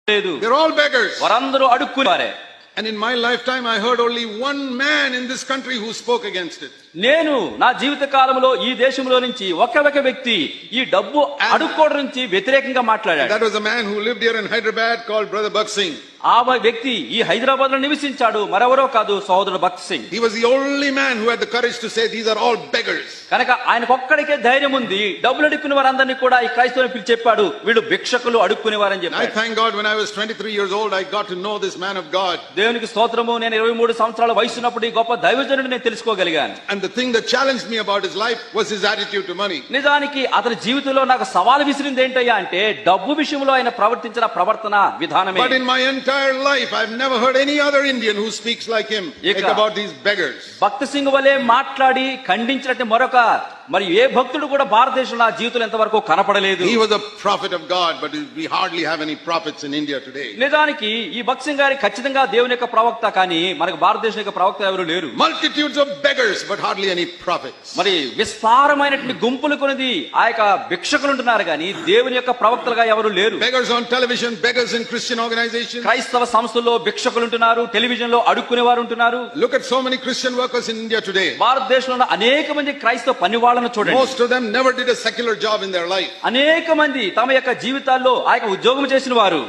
They're all beggars. వారందరూ అడుక్కునేవారే. And in my lifetime I heard only one man in this country who spoke against it. నేను నా జీవిత కాలంలో ఈ దేశంలో నుంచి ఒక వ్యక్తి ఈ డబ్బు అడుక్కోవడం నుంచి వ్యతిరేకంగా మాట్లాడాడు. That was a man who lived here in Hyderabad called Brother Bhakt Singh. ఆ వ్యక్తి ఈ హైదరాబాద్ లో నివసించాడు, మరెవరో కాదు, సహోదరుడు Bakht Singh. He was the only man who had the courage to say these are all beggars. కనుక ఆయనకు ఒక్కడికే ధైర్యం ఉంది, డబ్బులు అడుక్కునే వారందరినీ కూడా ఈ క్రైస్తవుని పిలిచి చెప్పాడు, వీళ్ళు భిక్షకులు అడుక్కునేవారని చెప్పాడు. I thank God when I was 23 years old I got to know this man of God. దేవునికి స్తోత్రము, నేను 23 సంవత్సరాల వయసు ఉన్నప్పుడు ఈ గొప్ప దైవజనుడిని నేను తెలుసుకోగలిగాను. And the thing that challenged me about his life was his attitude to money. నిజానికి అతని జీవితంలో నాకు సవాలు విసిరింది ఏంటయ్యా అంటే డబ్బు విషయంలో ఆయన ప్రవర్తించిన ప్రవర్తన విధానమే. But in my entire life I've never heard any other Indian who speaks like him about these beggars. Bakht Singh వలే మాట్లాడి ఖండించినట్టు మరొక మరి ఏ భక్తుడు కూడా భారతదేశంలో ఆ జీవితంలో ఎంతవరకు కనపడలేదు. He was a prophet of God, but we hardly have any prophets in India today. నిజానికి ఈ భక్త్ సింగ్ గారి ఖచ్చితంగా దేవుని యొక్క ప్రవక్త, కానీ మనకు భారతదేశం యొక్క ప్రవక్త ఎవరు లేరు. Multitudes of beggars but hardly any prophets. మరి విస్తారమైనటువంటి గుంపులు కొనిది ఆ యొక్క భిక్షకులు ఉంటున్నారు, కానీ దేవుని యొక్క ప్రవక్తలుగా ఎవరు లేరు. Beggars on television, beggars in Christian organizations. క్రైస్తవ సంస్థల్లో భిక్షకులు ఉంటున్నారు, టెలివిజన్ లో అడుక్కునే వారు ఉంటున్నారు. Look at so many Christian workers in India today. భారతదేశంలో అనేక మంది క్రైస్తవ పనివాళ్ళను చూడండి. Most of them never did a secular job in their life. అనేక మంది తమ యొక్క జీవితాల్లో ఆ యొక్క ఉద్యోగం చేసిన వారు.